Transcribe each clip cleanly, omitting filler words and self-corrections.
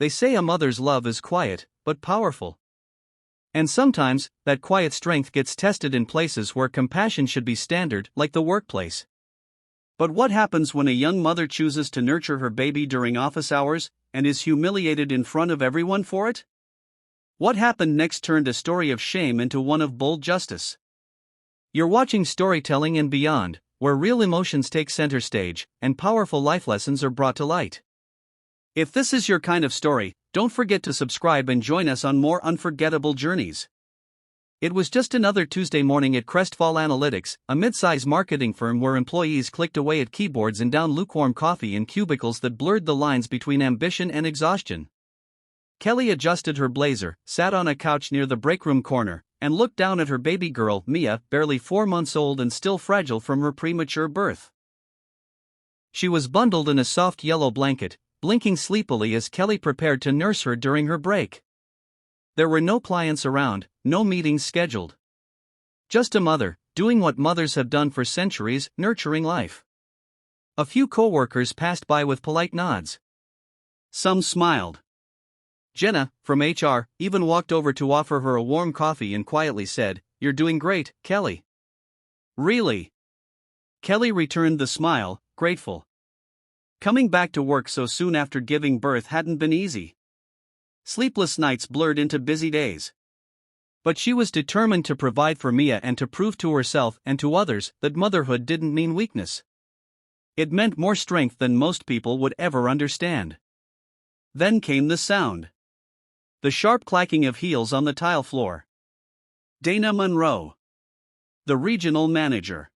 they say a mother's love is quiet, but powerful. And sometimes, that quiet strength gets tested in places where compassion should be standard, like the workplace. But what happens when a young mother chooses to nurture her baby during office hours, and is humiliated in front of everyone for it? What happened next turned a story of shame into one of bold justice. You're watching Storytelling and Beyond, where real emotions take center stage, and powerful life lessons are brought to light. If this is your kind of story, don't forget to subscribe and join us on more unforgettable journeys. It was just another Tuesday morning at Crestfall Analytics, a mid-size marketing firm where employees clicked away at keyboards and downed lukewarm coffee in cubicles that blurred the lines between ambition and exhaustion. Kelly adjusted her blazer, sat on a couch near the breakroom corner, and looked down at her baby girl, Mia, barely 4 months old and still fragile from her premature birth. She was bundled in a soft yellow blanket, blinking sleepily as Kelly prepared to nurse her during her break. There were no clients around, no meetings scheduled. Just a mother, doing what mothers have done for centuries, nurturing life. A few coworkers passed by with polite nods. Some smiled. Jenna, from HR, even walked over to offer her a warm coffee and quietly said, "You're doing great, Kelly." "Really?" Kelly returned the smile, grateful. Coming back to work so soon after giving birth hadn't been easy. Sleepless nights blurred into busy days. But she was determined to provide for Mia and to prove to herself and to others that motherhood didn't mean weakness. It meant more strength than most people would ever understand. Then came the sound. The sharp clacking of heels on the tile floor. Dana Monroe, the regional manager.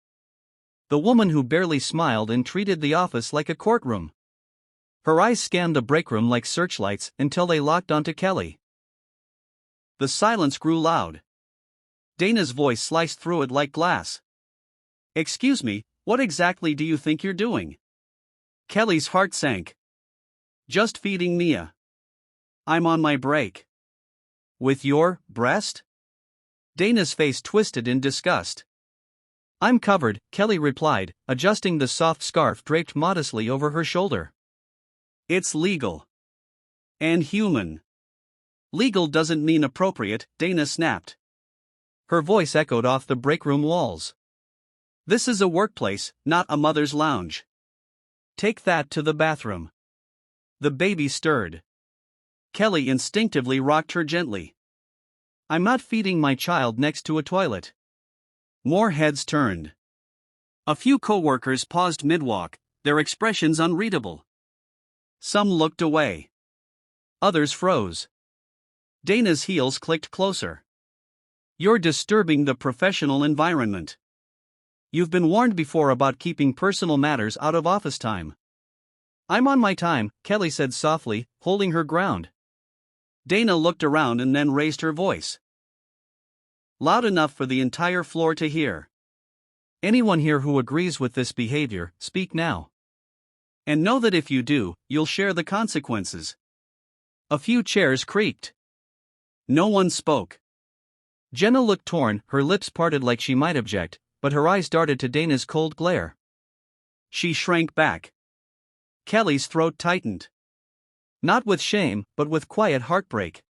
The woman who barely smiled and treated the office like a courtroom. Her eyes scanned the breakroom like searchlights until they locked onto Kelly. The silence grew loud. Dana's voice sliced through it like glass. "Excuse me, what exactly do you think you're doing?" Kelly's heart sank. "Just feeding Mia. I'm on my break." "With your breast?" Dana's face twisted in disgust. "I'm covered," Kelly replied, adjusting the soft scarf draped modestly over her shoulder. "It's legal. And human." "Legal doesn't mean appropriate," Dana snapped. Her voice echoed off the breakroom walls. "This is a workplace, not a mother's lounge. Take that to the bathroom." The baby stirred. Kelly instinctively rocked her gently. "I'm not feeding my child next to a toilet." More heads turned. A few coworkers paused mid-walk, their expressions unreadable. Some looked away. Others froze. Dana's heels clicked closer. "You're disturbing the professional environment. You've been warned before about keeping personal matters out of office time." "I'm on my time," Kelly said softly, holding her ground. Dana looked around and then raised her voice. Loud enough for the entire floor to hear. "Anyone here who agrees with this behavior, speak now. And know that if you do, you'll share the consequences." A few chairs creaked. No one spoke. Jenna looked torn, her lips parted like she might object, but her eyes darted to Dana's cold glare. She shrank back. Kelly's throat tightened. Not with shame, but with quiet heartbreak.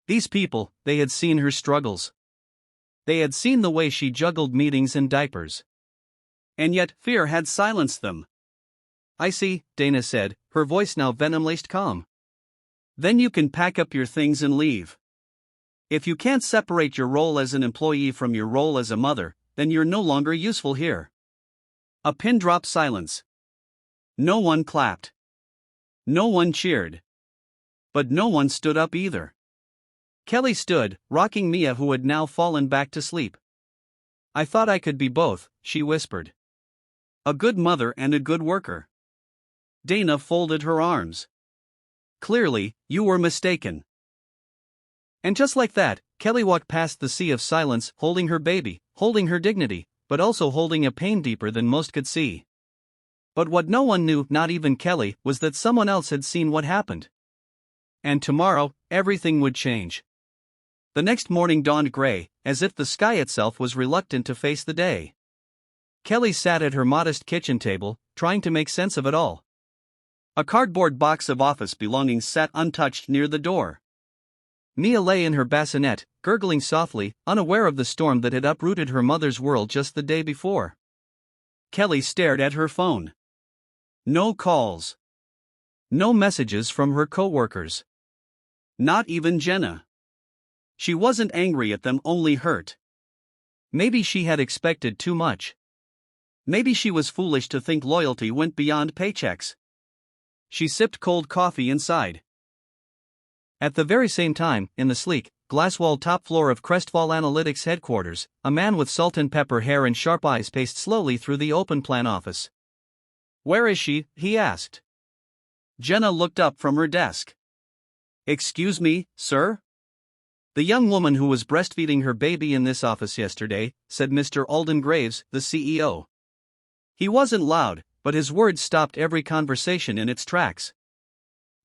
These people, they had seen her struggles. They had seen the way she juggled meetings and diapers. And yet, fear had silenced them. "I see," Dana said, her voice now venom-laced calm. "Then you can pack up your things and leave. If you can't separate your role as an employee from your role as a mother, then you're no longer useful here." A pin-drop silence. No one clapped. No one cheered. But no one stood up either. Kelly stood, rocking Mia, who had now fallen back to sleep. "I thought I could be both," she whispered. "A good mother and a good worker." Dana folded her arms. "Clearly, you were mistaken." And just like that, Kelly walked past the sea of silence, holding her baby, holding her dignity, but also holding a pain deeper than most could see. But what no one knew, not even Kelly, was that someone else had seen what happened. And tomorrow, everything would change. The next morning dawned gray, as if the sky itself was reluctant to face the day. Kelly sat at her modest kitchen table, trying to make sense of it all. A cardboard box of office belongings sat untouched near the door. Mia lay in her bassinet, gurgling softly, unaware of the storm that had uprooted her mother's world just the day before. Kelly stared at her phone. No calls. No messages from her coworkers. Not even Jenna. She wasn't angry at them, only hurt. Maybe she had expected too much. Maybe she was foolish to think loyalty went beyond paychecks. She sipped cold coffee and sighed. At the very same time, in the sleek, glass-walled top floor of Crestfall Analytics headquarters, a man with salt and pepper hair and sharp eyes paced slowly through the open plan office. "Where is she?" he asked. Jenna looked up from her desk. "Excuse me, sir?" "The young woman who was breastfeeding her baby in this office yesterday," said Mr. Alden Graves, the CEO. He wasn't loud, but his words stopped every conversation in its tracks.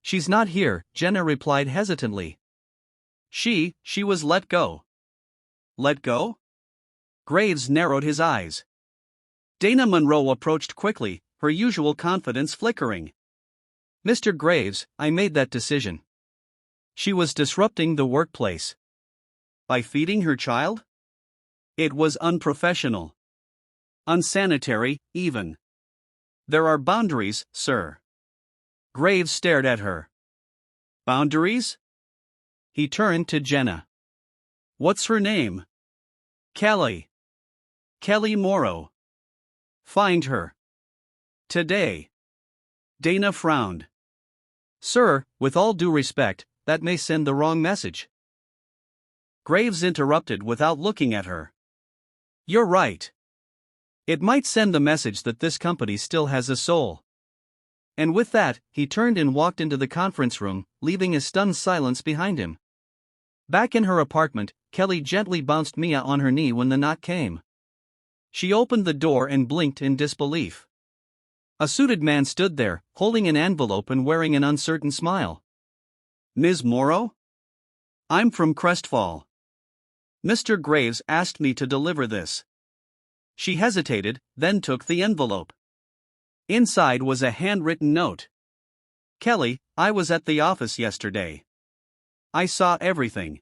"She's not here," Jenna replied hesitantly. She was let go." "Let go?" Graves narrowed his eyes. Dana Monroe approached quickly, her usual confidence flickering. "Mr. Graves, I made that decision. She was disrupting the workplace. By feeding her child? It was unprofessional. Unsanitary, even. There are boundaries, sir." Graves stared at her. "Boundaries?" He turned to Jenna. "What's her name?" "Kelly. Kelly Morrow. Find her. Today." Dana frowned. "Sir, with all due respect, that may send the wrong message." Graves interrupted without looking at her. "You're right. It might send the message that this company still has a soul." And with that, he turned and walked into the conference room, leaving a stunned silence behind him. Back in her apartment, Kelly gently bounced Mia on her knee when the knock came. She opened the door and blinked in disbelief. A suited man stood there, holding an envelope and wearing an uncertain smile. "Ms. Morrow? I'm from Crestfall. Mr. Graves asked me to deliver this." She hesitated, then took the envelope. Inside was a handwritten note. "Kelly, I was at the office yesterday. I saw everything.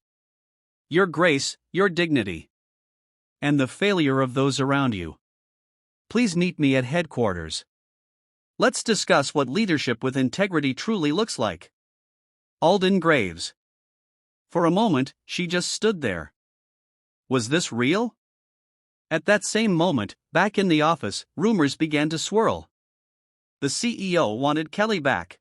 Your grace, your dignity. And the failure of those around you. Please meet me at headquarters. Let's discuss what leadership with integrity truly looks like." Alden Graves. For a moment, she just stood there. Was this real? At that same moment, back in the office, rumors began to swirl. The CEO wanted Kelly back.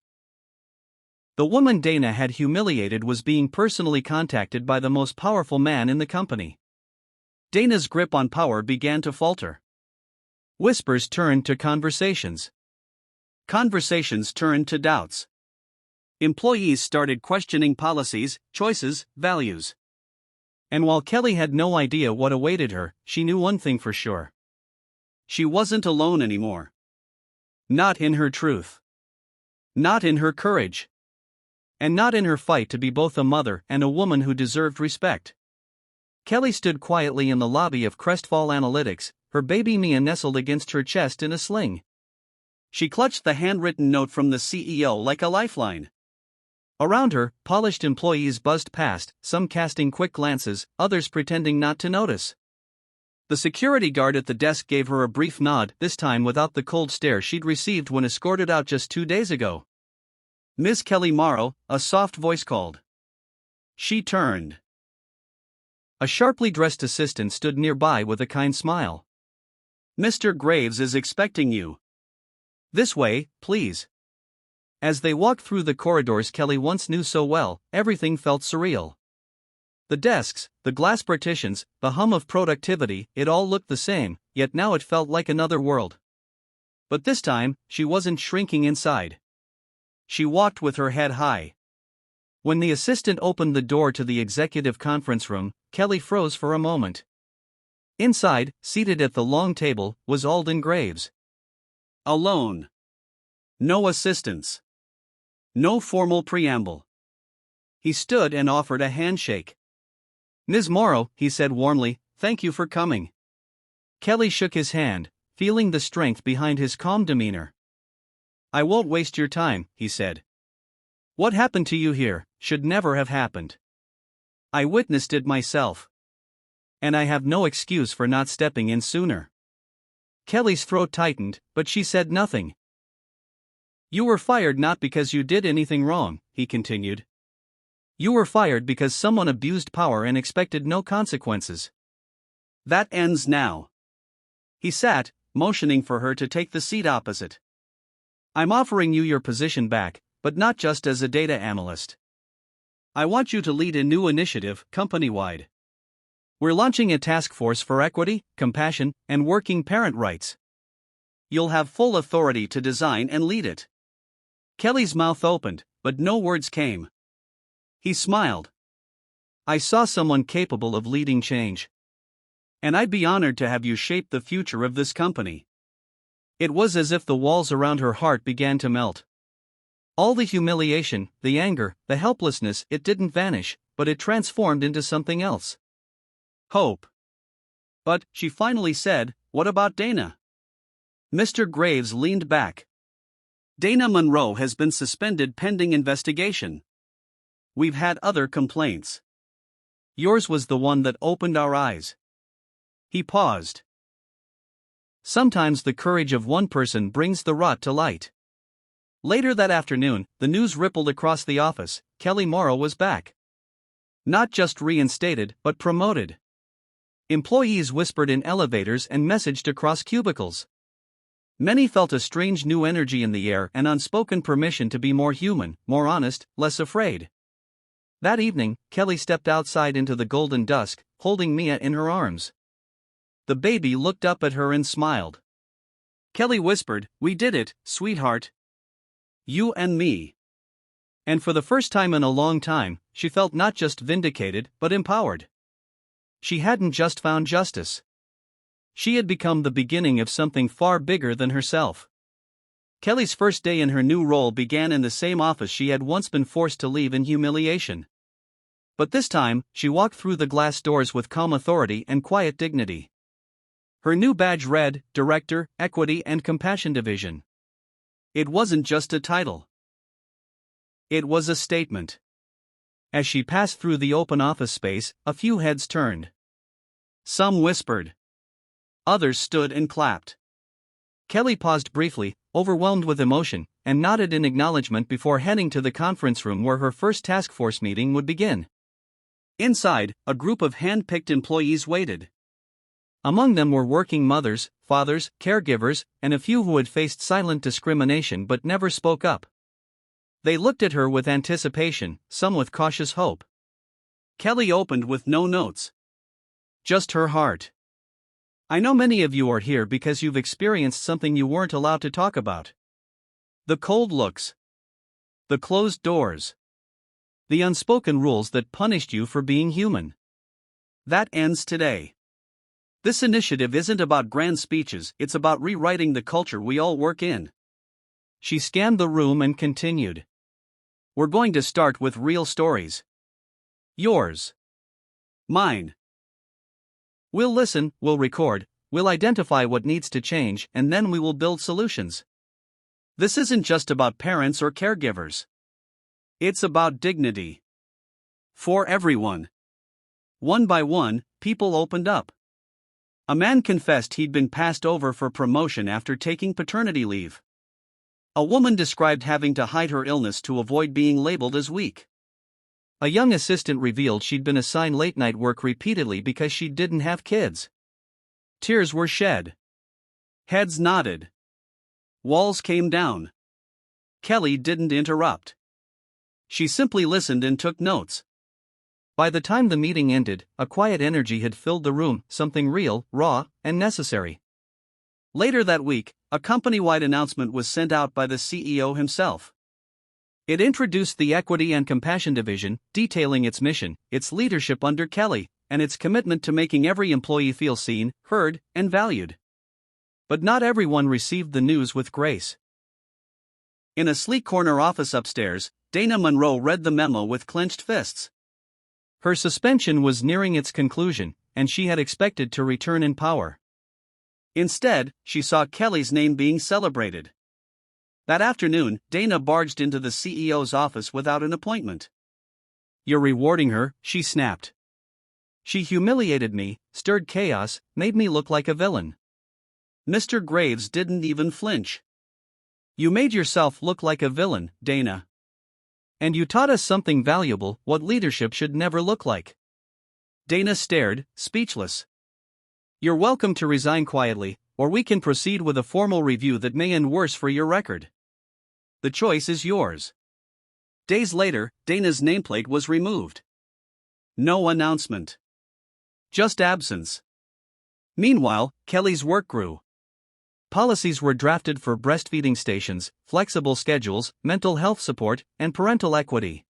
The woman Dana had humiliated was being personally contacted by the most powerful man in the company. Dana's grip on power began to falter. Whispers turned to conversations. Conversations turned to doubts. Employees started questioning policies, choices, values. And while Kelly had no idea what awaited her, she knew one thing for sure. She wasn't alone anymore. Not in her truth. Not in her courage. And not in her fight to be both a mother and a woman who deserved respect. Kelly stood quietly in the lobby of Crestfall Analytics, her baby Mia nestled against her chest in a sling. She clutched the handwritten note from the CEO like a lifeline. Around her, polished employees buzzed past, some casting quick glances, others pretending not to notice. The security guard at the desk gave her a brief nod, this time without the cold stare she'd received when escorted out just 2 days ago. "Miss Kelly Morrow," a soft voice called. She turned. A sharply dressed assistant stood nearby with a kind smile. "Mr. Graves is expecting you. This way, please." As they walked through the corridors Kelly once knew so well, everything felt surreal. The desks, the glass partitions, the hum of productivity, it all looked the same, yet now it felt like another world. But this time, she wasn't shrinking inside. She walked with her head high. When the assistant opened the door to the executive conference room, Kelly froze for a moment. Inside, seated at the long table, was Alden Graves. Alone. No assistants. No formal preamble. He stood and offered a handshake. "Ms. Morrow," he said warmly, "thank you for coming." Kelly shook his hand, feeling the strength behind his calm demeanor. I won't waste your time, he said. What happened to you here should never have happened. I witnessed it myself. And I have no excuse for not stepping in sooner. Kelly's throat tightened, but she said nothing. You were fired not because you did anything wrong, he continued. You were fired because someone abused power and expected no consequences. That ends now. He sat, motioning for her to take the seat opposite. I'm offering you your position back, but not just as a data analyst. I want you to lead a new initiative, company-wide. We're launching a task force for equity, compassion, and working parent rights. You'll have full authority to design and lead it. Kelly's mouth opened, but no words came. He smiled. I saw someone capable of leading change. And I'd be honored to have you shape the future of this company. It was as if the walls around her heart began to melt. All the humiliation, the anger, the helplessness, it didn't vanish, but it transformed into something else. Hope. But, she finally said, what about Dana? Mr. Graves leaned back. Dana Monroe has been suspended pending investigation. We've had other complaints. Yours was the one that opened our eyes. He paused. Sometimes the courage of one person brings the rot to light. Later that afternoon, the news rippled across the office. Kelly Morrow was back. Not just reinstated, but promoted. Employees whispered in elevators and messaged across cubicles. Many felt a strange new energy in the air, an unspoken permission to be more human, more honest, less afraid. That evening, Kelly stepped outside into the golden dusk, holding Mia in her arms. The baby looked up at her and smiled. Kelly whispered, "We did it, sweetheart. You and me." And for the first time in a long time, she felt not just vindicated, but empowered. She hadn't just found justice. She had become the beginning of something far bigger than herself. Kelly's first day in her new role began in the same office she had once been forced to leave in humiliation. But this time, she walked through the glass doors with calm authority and quiet dignity. Her new badge read, Director, Equity and Compassion Division. It wasn't just a title. It was a statement. As she passed through the open office space, a few heads turned. Some whispered. Others stood and clapped. Kelly paused briefly, overwhelmed with emotion, and nodded in acknowledgement before heading to the conference room where her first task force meeting would begin. Inside, a group of hand-picked employees waited. Among them were working mothers, fathers, caregivers, and a few who had faced silent discrimination but never spoke up. They looked at her with anticipation, some with cautious hope. Kelly opened with no notes. Just her heart. I know many of you are here because you've experienced something you weren't allowed to talk about. The cold looks. The closed doors. The unspoken rules that punished you for being human. That ends today. This initiative isn't about grand speeches, it's about rewriting the culture we all work in. She scanned the room and continued. We're going to start with real stories. Yours. Mine. We'll listen, we'll record, we'll identify what needs to change, and then we will build solutions. This isn't just about parents or caregivers. It's about dignity. For everyone. One by one, people opened up. A man confessed he'd been passed over for promotion after taking paternity leave. A woman described having to hide her illness to avoid being labeled as weak. A young assistant revealed she'd been assigned late-night work repeatedly because she didn't have kids. Tears were shed. Heads nodded. Walls came down. Kelly didn't interrupt. She simply listened and took notes. By the time the meeting ended, a quiet energy had filled the room, something real, raw, and necessary. Later that week, a company-wide announcement was sent out by the CEO himself. It introduced the Equity and Compassion Division, detailing its mission, its leadership under Kelly, and its commitment to making every employee feel seen, heard, and valued. But not everyone received the news with grace. In a sleek corner office upstairs, Dana Monroe read the memo with clenched fists. Her suspension was nearing its conclusion, and she had expected to return in power. Instead, she saw Kelly's name being celebrated. That afternoon, Dana barged into the CEO's office without an appointment. "You're rewarding her," she snapped. "She humiliated me, stirred chaos, made me look like a villain." Mr. Graves didn't even flinch. "You made yourself look like a villain, Dana. And you taught us something valuable, what leadership should never look like." Dana stared, speechless. "You're welcome to resign quietly, or we can proceed with a formal review that may end worse for your record. The choice is yours." Days later, Dana's nameplate was removed. No announcement. Just absence. Meanwhile, Kelly's work grew. Policies were drafted for breastfeeding stations, flexible schedules, mental health support, and parental equity.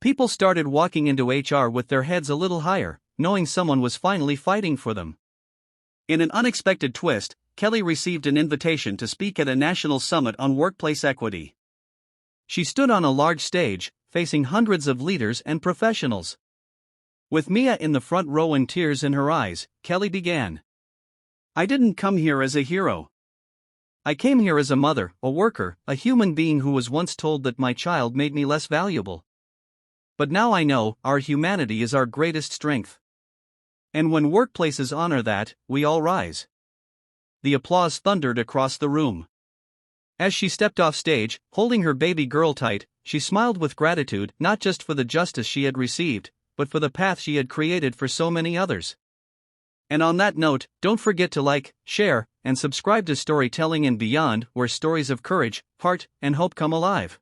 People started walking into HR with their heads a little higher, knowing someone was finally fighting for them. In an unexpected twist, Kelly received an invitation to speak at a national summit on workplace equity. She stood on a large stage, facing hundreds of leaders and professionals. With Mia in the front row and tears in her eyes, Kelly began. "I didn't come here as a hero. I came here as a mother, a worker, a human being who was once told that my child made me less valuable. But now I know, our humanity is our greatest strength. And when workplaces honor that, we all rise." The applause thundered across the room. As she stepped off stage, holding her baby girl tight, she smiled with gratitude, not just for the justice she had received, but for the path she had created for so many others. And on that note, don't forget to like, share, and subscribe to Storytelling and Beyond, where stories of courage, heart, and hope come alive.